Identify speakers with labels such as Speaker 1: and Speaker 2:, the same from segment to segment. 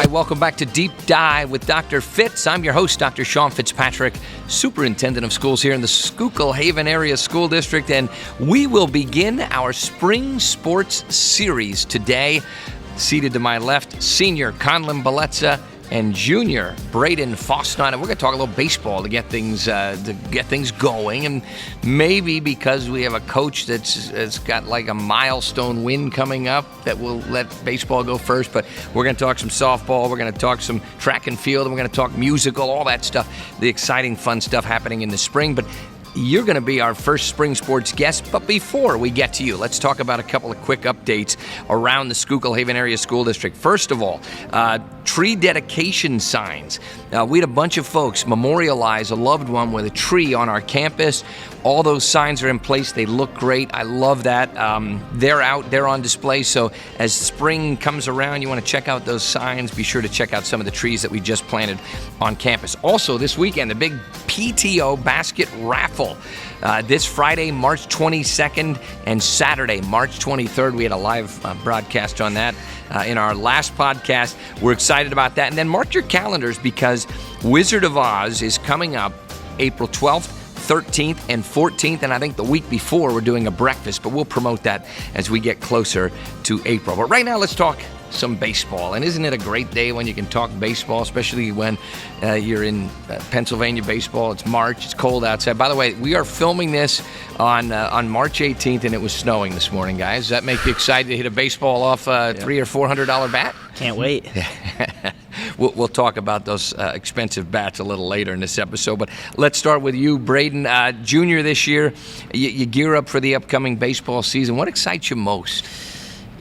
Speaker 1: Welcome back to Deep Dive with Dr. Fitz. I'm your host, Dr. Sean Fitzpatrick, Superintendent of Schools here in the Schuylkill Haven Area School District, and we will begin our Spring Sports Series today. Seated to my left, Senior Conlon Belezza and Junior Braden Faustine, and we're going to talk a little baseball to get things going, and maybe because we have a coach that's got like a milestone win coming up that will let baseball go first, but we're going to talk some softball, we're going to talk some track and field, and we're going to talk musical, all that stuff, the exciting, fun stuff happening in the spring. But you're going to be our first spring sports guest, but before we get to you, let's talk about a couple of quick updates around the Schuylkill Haven Area School District. First of all, tree dedication signs. We had a bunch of folks memorialize a loved one with a tree on our campus. All those signs are in place. They look great. I love that. They're out. They're on display. So as spring comes around, you want to check out those signs. Be sure to check out some of the trees that we just planted on campus. Also, this weekend, the big PTO basket raffle. This Friday, March 22nd, and Saturday, March 23rd. We had a live broadcast on that in our last podcast. We're excited about that. And then mark your calendars because Wizard of Oz is coming up April 12th. 13th and 14th, and I think the week before we're doing a breakfast, but we'll promote that as we get closer to April. But right now, let's talk some baseball. And isn't it a great day when you can talk baseball, especially when you're in Pennsylvania baseball? It's March, it's cold outside. By the way, we are filming this on March 18th, and it was snowing this morning, guys. Does that make you excited to hit a baseball off a $300 or $400 bat?
Speaker 2: Can't wait.
Speaker 1: We'll talk about those expensive bats a little later in this episode, but let's start with you, Braden. Junior this year, you gear up for the upcoming baseball season. What excites you most?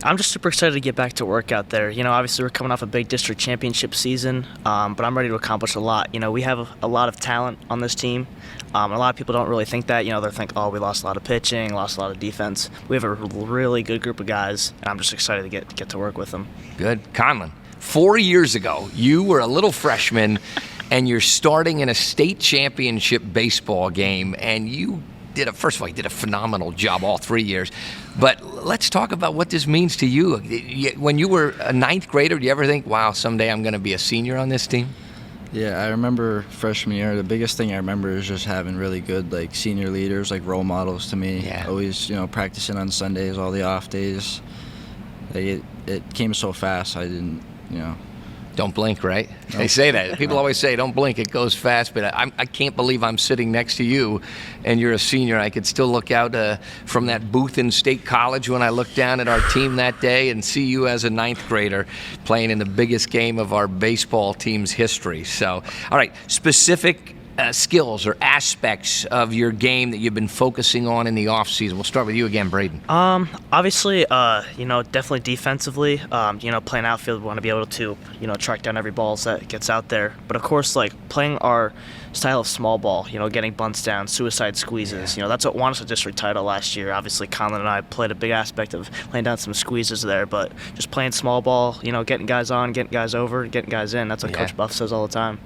Speaker 2: I'm just super excited to get back to work out there. You know, obviously we're coming off a big district championship season, but I'm ready to accomplish a lot. You know, we have a lot of talent on this team. A lot of people don't really think that. You know, they think, oh, we lost a lot of pitching, lost a lot of defense. We have a really good group of guys, and I'm just excited to get to work with them.
Speaker 1: Good. Conlon, 4 years ago, you were a little freshman, and you're starting in a state championship baseball game, and you first of all, you did a phenomenal job all 3 years. But let's talk about what this means to you. When you were a ninth grader, did you ever think, wow, someday I'm going to be a senior on this team?
Speaker 3: Yeah, I remember freshman year, the biggest thing I remember is just having really good senior leaders, like role models to me.
Speaker 1: Yeah.
Speaker 3: Always, practicing on Sundays, all the off days. It came so fast, I didn't,
Speaker 1: Don't blink, right?
Speaker 3: Nope.
Speaker 1: They say that. People always say, don't blink, it goes fast. But I can't believe I'm sitting next to you and you're a senior. I could still look out from that booth in State College when I looked down at our team that day and see you as a ninth grader playing in the biggest game of our baseball team's history. So, all right, specific skills or aspects of your game that you've been focusing on in the offseason. We'll start with you again, Braden.
Speaker 2: Obviously, definitely defensively, playing outfield, we want to be able to, track down every ball that gets out there. But of course, playing our style of small ball, getting bunts down, suicide squeezes, that's what won us a district title last year. Obviously, Conlon and I played a big aspect of laying down some squeezes there, but just playing small ball, getting guys on, getting guys over, getting guys in. That's what Coach Buff says all the time.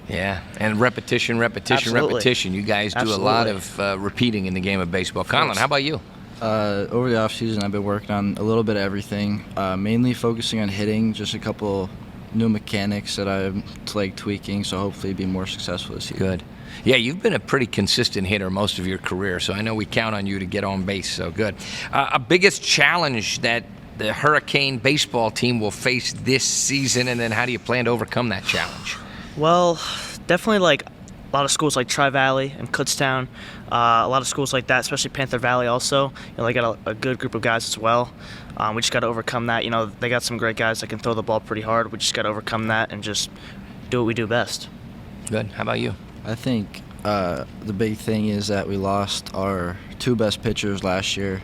Speaker 1: Yeah, and repetition.
Speaker 2: Absolutely.
Speaker 1: You guys do a lot of repeating in the game of baseball. Conlon, how about you?
Speaker 3: Over the offseason, I've been working on a little bit of everything, mainly focusing on hitting, just a couple new mechanics that I'm tweaking, so hopefully be more successful this year.
Speaker 1: Good. Yeah, you've been a pretty consistent hitter most of your career, so I know we count on you to get on base, so good. A biggest challenge that the Hurricane baseball team will face this season, and then how do you plan to overcome that challenge?
Speaker 2: Well, definitely a lot of schools like Tri-Valley and Kutztown, a lot of schools like that, especially Panther Valley also. They got a good group of guys as well. We just got to overcome that. They got some great guys that can throw the ball pretty hard. We just got to overcome that and just do what we do best.
Speaker 1: Good. How about you?
Speaker 3: I think the big thing is that we lost our two best pitchers last year.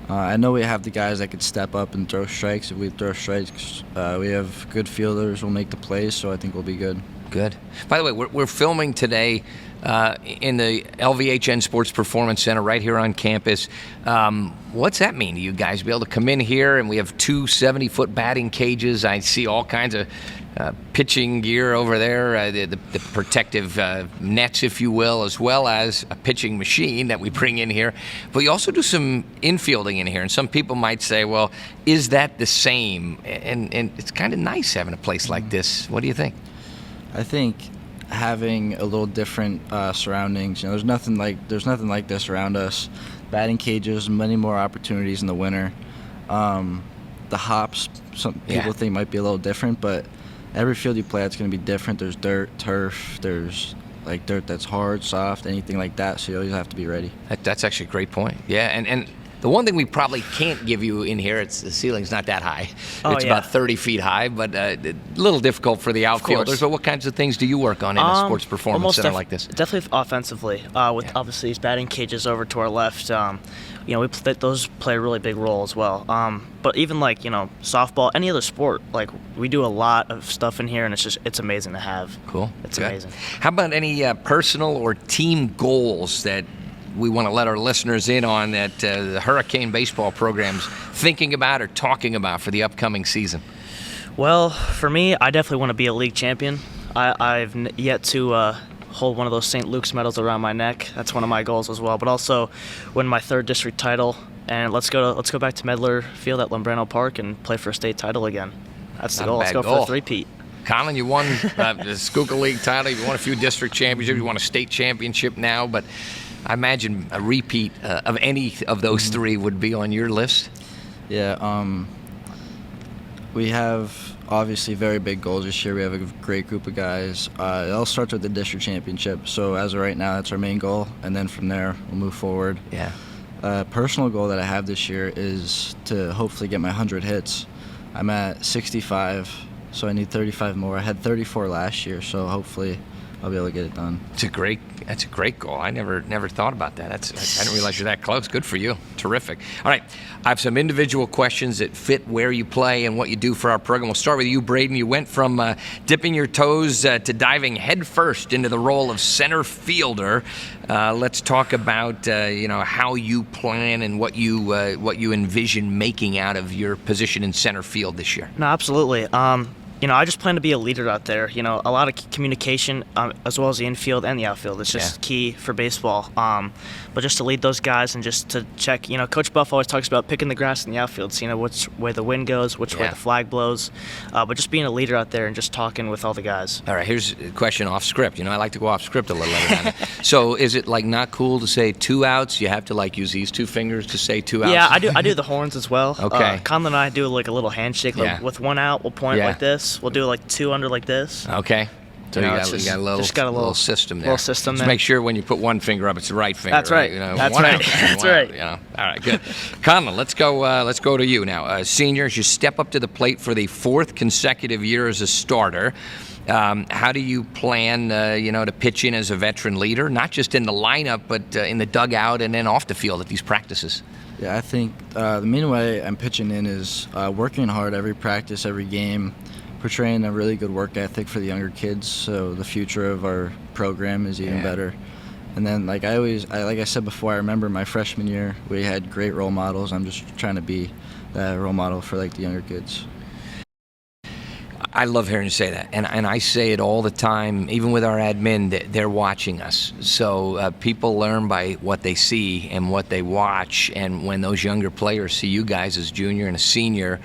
Speaker 3: I know we have the guys that could step up and throw strikes. If we throw strikes, we have good fielders who will make the plays, so I think we'll be good.
Speaker 1: Good. By the way, we're filming today in the LVHN Sports Performance Center right here on campus. What's that mean to you guys? Be able to come in here and we have two 70-foot batting cages. I see all kinds of pitching gear over there, the protective nets, if you will, as well as a pitching machine that we bring in here. But you also do some infielding in here, and some people might say, well, is that the same? And it's kind of nice having a place like this. What do you think?
Speaker 3: I think having a little different surroundings. There's nothing like this around us. Batting cages, many more opportunities in the winter. The hops, some people think might be a little different, but every field you play, it's going to be different. There's dirt, turf, there's like dirt that's hard, soft, anything like that, so you always have to be ready.
Speaker 1: That's actually a great point. Yeah, and the one thing we probably can't give you in here, the ceiling's not that high. It's about 30 feet high, but a little difficult for the outfielders. But what kinds of things do you work on in a sports performance center like this?
Speaker 2: Definitely offensively, with obviously these batting cages over to our left. Those play a really big role as well. But even softball, any other sport, we do a lot of stuff in here, and it's amazing to have.
Speaker 1: Cool.
Speaker 2: It's amazing.
Speaker 1: How about any personal or team goals that we want to let our listeners in on that the Hurricane baseball program's thinking about or talking about for the upcoming season?
Speaker 2: Well, for me, I definitely want to be a league champion. I've yet to hold one of those St. Luke's medals around my neck. That's one of my goals as well. But also win my 3rd district title, and let's go back to Medler Field at Lambrano Park and play for a state title again. That's the goal. Let's go for a three-peat.
Speaker 1: Colin, you won the Schuylkill League title. You won a few district championships. You won a state championship now, but I imagine a repeat of any of those three would be on your list.
Speaker 3: Yeah, we have obviously very big goals this year. We have a great group of guys. It all starts with the district championship. So as of right now, that's our main goal, and then from there we'll move forward.
Speaker 1: Yeah.
Speaker 3: Personal goal that I have this year is to hopefully get my 100 hits. I'm at 65, so I need 35 more. I had 34 last year, so hopefully I'll be able to get it done.
Speaker 1: That's a great goal. I never thought about that. I didn't realize you're that close. Good for you. Terrific. All right, I have some individual questions that fit where you play and what you do for our program. We'll start with you, Braden. You went from dipping your toes to diving headfirst into the role of center fielder. Let's talk about how you plan and what you envision making out of your position in center field this year.
Speaker 2: No, absolutely. I just plan to be a leader out there. A lot of communication, as well as the infield and the outfield. It's just key for baseball. But just to lead those guys and just to check, Coach Buff always talks about picking the grass in the outfield, so which way the wind goes, which way the flag blows. But just being a leader out there and just talking with all the guys.
Speaker 1: All right, here's a question off script. I like to go off script a little every now and then. So is it not cool to say 2 outs? You have to use these 2 fingers to say 2 outs?
Speaker 2: Yeah, I do the horns as well.
Speaker 1: Okay.
Speaker 2: Conlon and I do a little handshake. With 1 out, we'll point like this. We'll do 2 under like this.
Speaker 1: Okay. So you got a little system there. Just make sure when you put 1 finger up, it's the right finger.
Speaker 2: That's right. That's right. That's right.
Speaker 1: All right, good. Conlon, let's go to you now. Seniors, you step up to the plate for the 4th consecutive year as a starter. How do you plan, to pitch in as a veteran leader, not just in the lineup, but in the dugout and then off the field at these practices?
Speaker 3: Yeah, I think the main way I'm pitching in is working hard every practice, every game, portraying a really good work ethic for the younger kids, so the future of our program is even better. And then, like I said before, I remember my freshman year, we had great role models. I'm just trying to be that role model for the younger kids.
Speaker 1: I love hearing you say that, and I say it all the time, even with our admin, they're watching us. So people learn by what they see and what they watch, and when those younger players see you guys as junior and a senior,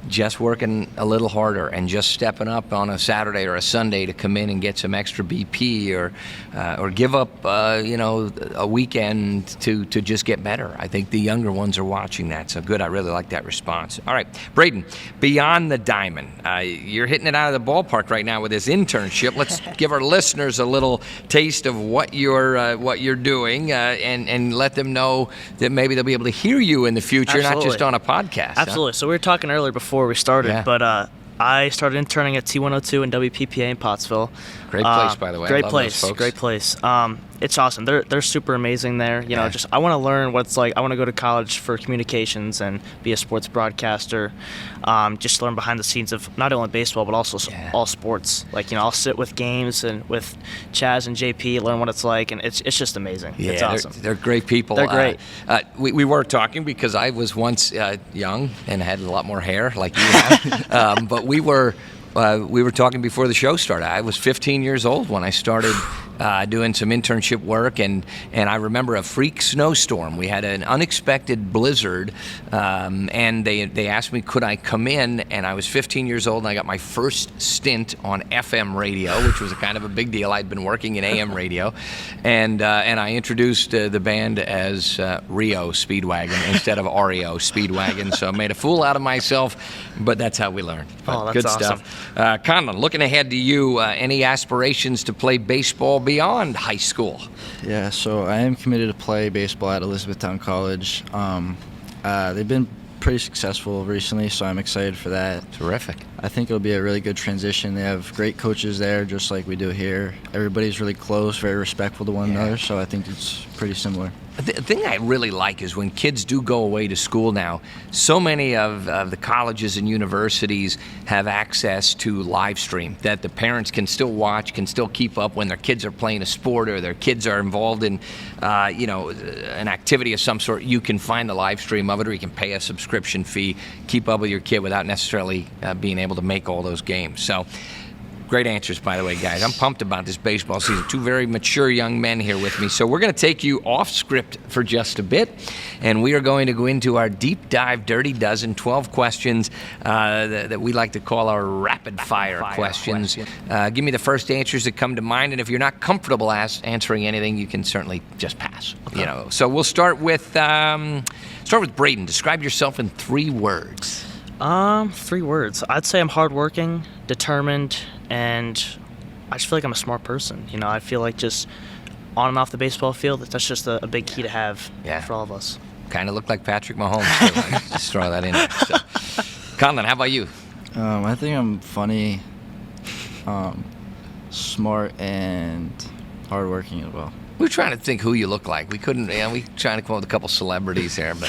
Speaker 1: just working a little harder and just stepping up on a Saturday or a Sunday to come in and get some extra BP or give up a weekend to just get better. I think the younger ones are watching that. So good. I really like that response. All right, Braden, beyond the diamond, you're hitting it out of the ballpark right now with this internship. Let's give our listeners a little taste of what you're doing and let them know that maybe they'll be able to hear you in the future, not just on a podcast.
Speaker 2: Absolutely. So we were talking earlier before we started, but I started interning at T102 and WPPA in Pottsville.
Speaker 1: Great place, by the way.
Speaker 2: Great
Speaker 1: I love
Speaker 2: place.
Speaker 1: those folks.
Speaker 2: Great place. It's awesome. They're super amazing there. I want to learn what it's like. I want to go to college for communications and be a sports broadcaster. Just learn behind the scenes of not only baseball but also all sports. I'll sit with games and with Chaz and JP, learn what it's like, and it's just amazing.
Speaker 1: Yeah,
Speaker 2: it's awesome.
Speaker 1: They're great people.
Speaker 2: They're great.
Speaker 1: We were talking because I was once young and had a lot more hair like you have, but we were We were talking before the show started. I was 15 years old when I started doing some internship work, and I remember a freak snowstorm. We had an unexpected blizzard, and they asked me could I come in, and I was 15 years old, and I got my first stint on FM radio, which was a kind of a big deal. I'd been working in AM radio, and I introduced the band as Rio Speedwagon instead of REO Speedwagon, so I made a fool out of myself, but that's how we learned.
Speaker 2: Oh, that's
Speaker 1: good
Speaker 2: awesome.
Speaker 1: stuff. Conlon, looking ahead to you, any aspirations to play baseball beyond high school?
Speaker 3: Yeah, so I am committed to play baseball at Elizabethtown College. They've been pretty successful recently, so I'm excited for that.
Speaker 1: Terrific.
Speaker 3: I think it'll be a really good transition. They have great coaches there, just like we do here. Everybody's really close, very respectful to one another, so I think it's pretty similar.
Speaker 1: The thing I really like is when kids do go away to school now, so many of the colleges and universities have access to live stream that the parents can still watch, can still keep up when their kids are playing a sport or their kids are involved in an activity of some sort. You can find the live stream of it, or you can pay a subscription fee, keep up with your kid without necessarily being able to make all those games. So great answers, by the way, guys. I'm pumped about this baseball season. Two very mature young men here with me. So we're going to take you off script for just a bit, and we are going to go into our deep dive Dirty Dozen, 12 questions that we like to call our rapid fire questions. Give me the first answers that come to mind, and if you're not comfortable answering anything, you can certainly just pass.
Speaker 2: Okay.
Speaker 1: So we'll start with Braden. Describe yourself in 3 words.
Speaker 2: 3 words. I'd say I'm hardworking, determined, and I just feel like I'm a smart person. I feel like just on and off the baseball field, that's just a big key to have for all of us.
Speaker 1: Kind of look like Patrick Mahomes, too. I just throw that in there. So. Conlon, how about you?
Speaker 3: I think I'm funny, smart, and hardworking as well.
Speaker 1: We were trying to think who you look like. We couldn't, we trying to come up with a couple celebrities there, but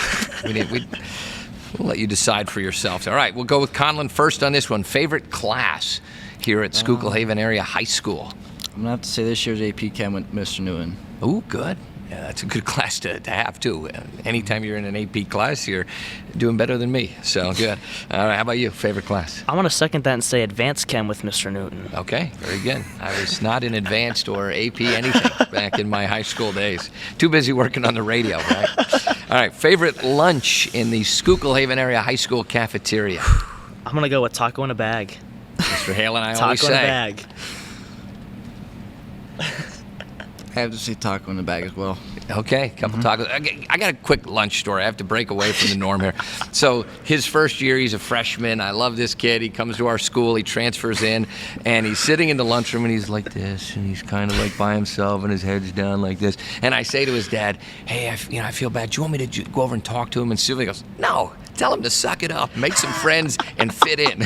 Speaker 1: we'll let you decide for yourselves. All right, we'll go with Conlon first on this one. Favorite class here at Schuylkill Haven Area High School?
Speaker 3: I'm going to have to say this year's AP Chem with Mr. Newton.
Speaker 1: Ooh, good. Yeah, that's a good class to have, too. Anytime you're in an AP class, you're doing better than me. So, good. All right, how about you? Favorite class?
Speaker 2: I want to second that and say Advanced Chem with Mr. Newton.
Speaker 1: Okay, very good. I was not in advanced or AP anything back in my high school days. Too busy working on the radio, right? All right, favorite lunch in the Schuylkill Haven Area High School cafeteria?
Speaker 2: I'm going to go with taco in a bag.
Speaker 1: Mr. Hale and I always say.
Speaker 2: Taco in a bag.
Speaker 3: I have to say taco in the bag as well.
Speaker 1: Okay, couple tacos. I got a quick lunch story. I have to break away from the norm here. So his first year, he's a freshman. I love this kid. He comes to our school. He transfers in, and he's sitting in the lunchroom, and he's like this, and he's kind of like by himself, and his head's down like this. And I say to his dad, hey, I feel bad. Do you want me to go over and talk to him and see? He goes, no, tell him to suck it up, make some friends, and fit in.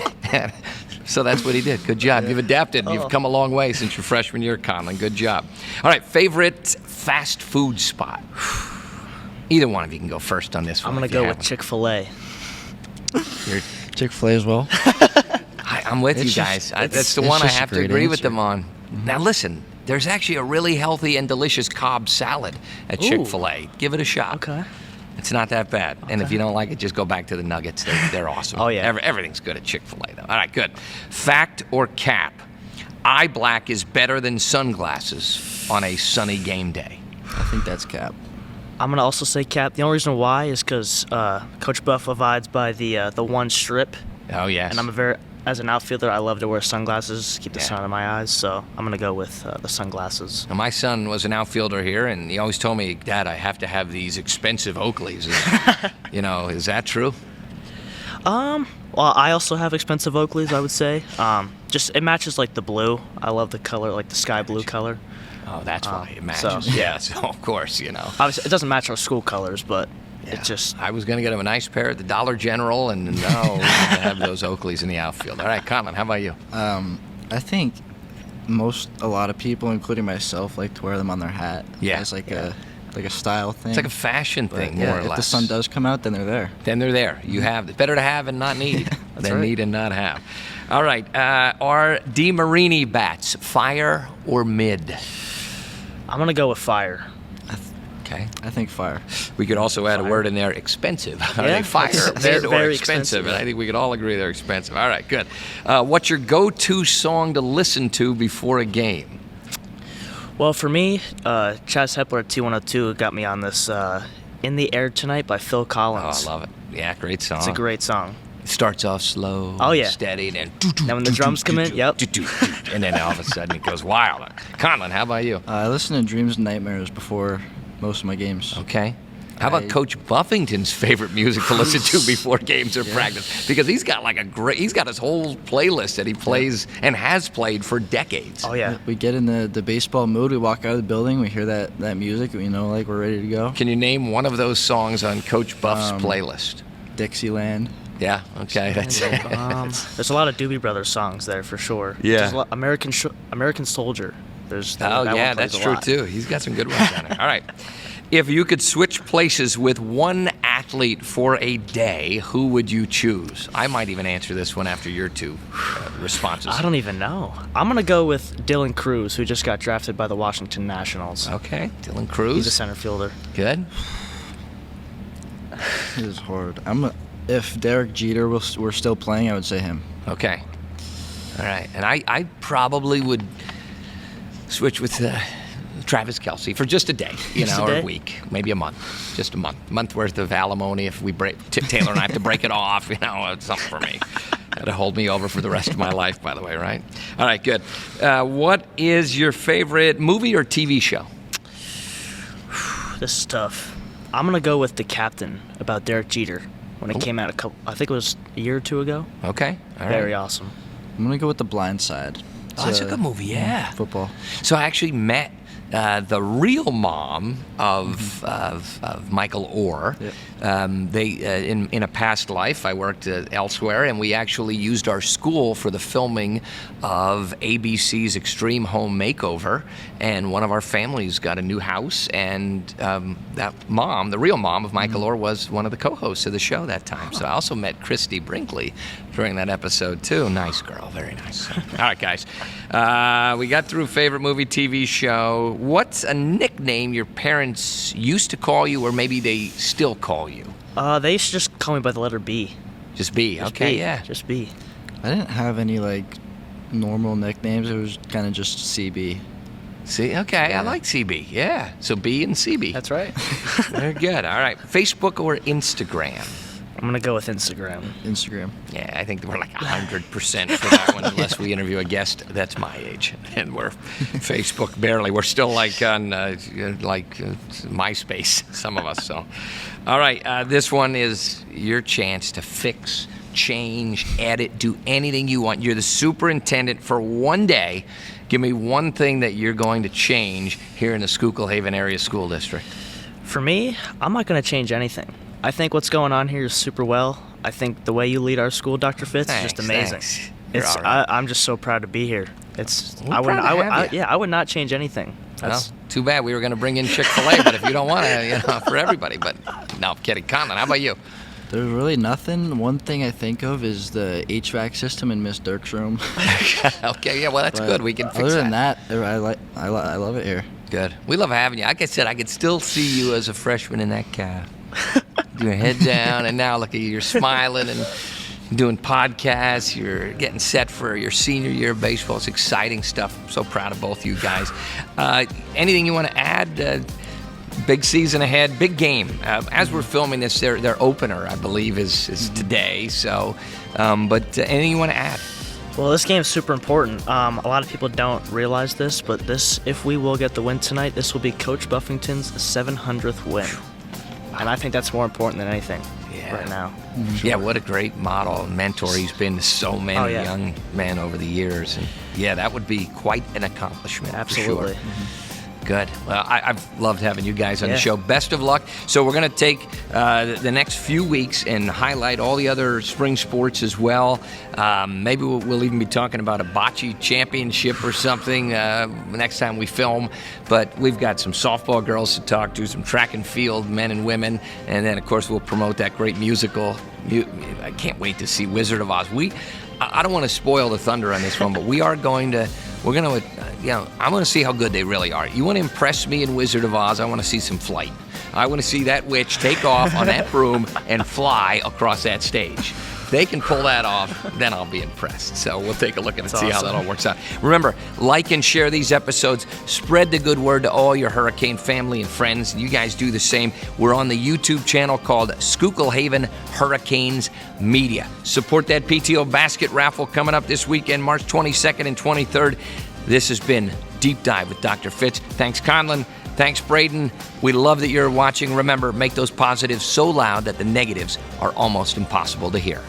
Speaker 1: So that's what he did. Good job. You've adapted. You've come a long way since your freshman year, Conlon. Good job. All right, favorite fast food spot? Either one of you can go first on this one.
Speaker 2: I'm going to go with Chick-fil-A.
Speaker 1: You're
Speaker 3: Chick-fil-A as well.
Speaker 1: I'm with you guys. That's the one I have to agree with them on. Now listen, there's actually a really healthy and delicious Cobb salad at Chick-fil-A. Give it a shot.
Speaker 2: Okay.
Speaker 1: It's not that bad. And if you don't like it, just go back to the nuggets. They're awesome.
Speaker 2: Oh, yeah.
Speaker 1: Everything's good at Chick-fil-A, though. All right, good. Fact or cap? Eye black is better than sunglasses on a sunny game day.
Speaker 3: I think that's cap.
Speaker 2: I'm going to also say cap. The only reason why is because Coach Buff abides by the one strip.
Speaker 1: Oh, yes.
Speaker 2: And as an outfielder, I love to wear sunglasses, keep the sun out of my eyes, so I'm going to go with the sunglasses.
Speaker 1: Now, my son was an outfielder here, and he always told me, Dad, I have to have these expensive Oakleys. Is that true?
Speaker 2: Well, I also have expensive Oakleys, I would say. It matches like the blue. I love the color, like the sky blue color.
Speaker 1: Oh, that's why it matches. So of course,
Speaker 2: Obviously, it doesn't match our school colors, but it just...
Speaker 1: I was going to get him a nice pair at the Dollar General, and no, we have to have those Oakleys in the outfield. All right, Conlon, how about you?
Speaker 3: I think a lot of people, including myself, like to wear them on their hat.
Speaker 1: Yeah.
Speaker 3: It's like a style thing.
Speaker 1: It's like a fashion thing, more or less.
Speaker 3: If the sun does come out, then they're there.
Speaker 1: Then they're there. You have it. Better to have and not need than
Speaker 2: right.
Speaker 1: Need and not have. All right. Are DeMarini bats fire or mid?
Speaker 2: I'm going to go with fire.
Speaker 1: Okay.
Speaker 3: I think fire.
Speaker 1: We could also add a word in there, expensive. Are they fire
Speaker 2: Very,
Speaker 1: or
Speaker 2: very
Speaker 1: expensive?
Speaker 2: expensive.
Speaker 1: I think we could all agree they're expensive. All right, good. What's your go-to song to listen to before a game?
Speaker 2: Well, for me, Chaz Hepler at T102 got me on this In the Air Tonight by Phil
Speaker 1: Oh,
Speaker 2: Collins.
Speaker 1: I love it. Yeah, great song.
Speaker 2: It's a great song.
Speaker 1: It starts off slow,
Speaker 2: Oh, yeah.
Speaker 1: steady, then
Speaker 2: Now when the drums come in, yep.
Speaker 1: and then all of a sudden it goes wild. Conlon, how about you?
Speaker 3: I listen to Dreams and Nightmares before most of my games.
Speaker 1: Okay. How about Coach Buffington's favorite music to listen to before games or practice? Because he's got he's got his whole playlist that he plays and has played for decades.
Speaker 2: Oh, yeah.
Speaker 3: We get in the baseball mood. We walk out of the building. We hear that music. We know like we're ready to go.
Speaker 1: Can you name one of those songs on Coach Buff's playlist?
Speaker 3: Dixieland.
Speaker 1: Yeah. Okay. That's
Speaker 2: There's a lot of Doobie Brothers songs there for sure.
Speaker 1: Yeah.
Speaker 2: There's a lot, American Soldier. There's
Speaker 1: Oh,
Speaker 2: that
Speaker 1: yeah,
Speaker 2: one plays
Speaker 1: that's
Speaker 2: a
Speaker 1: true,
Speaker 2: lot.
Speaker 1: too. He's got some good ones on there. All right. If you could switch places with one athlete for a day, who would you choose? I might even answer this one after your two responses.
Speaker 2: I don't even know. I'm going to go with Dylan Cruz, who just got drafted by the Washington Nationals.
Speaker 1: Okay. Dylan Cruz.
Speaker 2: He's a center fielder.
Speaker 1: Good.
Speaker 3: It is hard. If Derek Jeter were still playing, I would say him.
Speaker 1: Okay. All right. And I probably would switch with Travis Kelce for just a day, or a week, maybe a month, just a month worth of alimony. If we Taylor and I have to break it off, it's something for me. That'll hold me over for the rest of my life, by the way, right? All right, good. What is your favorite movie or TV show?
Speaker 2: This is tough. I'm going to go with The Captain about Derek Jeter when it came out I think it was a year or two ago.
Speaker 1: Okay. All right.
Speaker 2: Very awesome.
Speaker 3: I'm gonna go with The Blind Side.
Speaker 1: Oh, that's a good movie, yeah.
Speaker 3: Football.
Speaker 1: So I actually met the real mom of Michael Orr.
Speaker 3: Yep.
Speaker 1: They in a past life, I worked elsewhere, and we actually used our school for the filming of ABC's Extreme Home Makeover. And one of our families got a new house, and that mom, the real mom of Michael Orr, was one of the co-hosts of the show that time. So I also met Christy Brinkley during that episode too. Nice girl, very nice. All right, guys, we got through favorite movie, TV show. What's a nickname your parents used to call you, or maybe they still call you?
Speaker 2: They used to just call me by the letter B.
Speaker 1: Just B.
Speaker 2: Just
Speaker 1: Okay,
Speaker 2: B.
Speaker 1: yeah.
Speaker 2: Just B.
Speaker 3: I didn't have any normal nicknames. It was kind of just CB.
Speaker 1: See, okay,
Speaker 3: Yeah.
Speaker 1: I like CB. Yeah, so B and CB.
Speaker 2: That's right.
Speaker 1: Very good. All right, Facebook or Instagram?
Speaker 2: I'm going to go with Instagram.
Speaker 3: Instagram.
Speaker 1: Yeah, I think we're 100% for that one, unless we interview a guest that's my age, and we're Facebook barely. We're still on MySpace, some of us. So, all right, this one is your chance to fix, change, edit, do anything you want. You're the superintendent for one day. Give me one thing that you're going to change here in the Schuylkill Haven Area School District.
Speaker 2: For me, I'm not going to change anything. I think what's going on here is super well. I think the way you lead our school, Dr. Fitz, is just amazing.
Speaker 1: Thanks. You're all right.
Speaker 2: I'm just so proud to be here.
Speaker 1: We're proud to have you.
Speaker 2: I would not change anything.
Speaker 1: Well, too bad we were going to bring in Chick-fil-A, but if you don't want to, for everybody. But no, I'm kidding. Conlon, how about you?
Speaker 3: There's really nothing. One thing I think of is the HVAC system in Miss Dirk's room.
Speaker 1: Okay, yeah, well, that's
Speaker 3: But
Speaker 1: good. We can fix
Speaker 3: other than
Speaker 1: that.
Speaker 3: I love it here.
Speaker 1: Good. We love having you. Like I said, I could still see you as a freshman in that car. Your head down, and now look at you. You're smiling and doing podcasts. You're getting set for your senior year of baseball. It's exciting stuff. I'm so proud of both of you guys. Anything you want to add? Big season ahead, big game. As we're filming this, their opener, I believe, is today. So, but anything you want to add?
Speaker 2: Well, this game is super important. A lot of people don't realize this, but if we will get the win tonight, this will be Coach Buffington's 700th win. And I think that's more important than anything right now.
Speaker 1: Sure. Yeah, what a great model and mentor he's been to so many young men over the years. And yeah, that would be quite an accomplishment.
Speaker 2: Absolutely.
Speaker 1: For sure. Good. Well, I've loved having you guys on the show. Best of luck. So we're going to take the next few weeks and highlight all the other spring sports as well. Maybe we'll even be talking about a bocce championship or something next time we film. But we've got some softball girls to talk to, some track and field men and women, and then, of course, we'll promote that great musical. I can't wait to see Wizard of Oz. I don't want to spoil the thunder on this one, but I'm going to see how good they really are. You want to impress me in Wizard of Oz, I want to see some flight. I want to see that witch take off on that broom and fly across that stage. If they can pull that off, then I'll be impressed. So we'll take a look and see how that all works out. Remember, like and share these episodes. Spread the good word to all your Hurricane family and friends. You guys do the same. We're on the YouTube channel called Schuylkill Haven Hurricanes Media. Support that PTO basket raffle coming up this weekend, March 22nd and 23rd. This has been Deep Dive with Dr. Fitz. Thanks, Conlon. Thanks, Braden. We love that you're watching. Remember, make those positives so loud that the negatives are almost impossible to hear.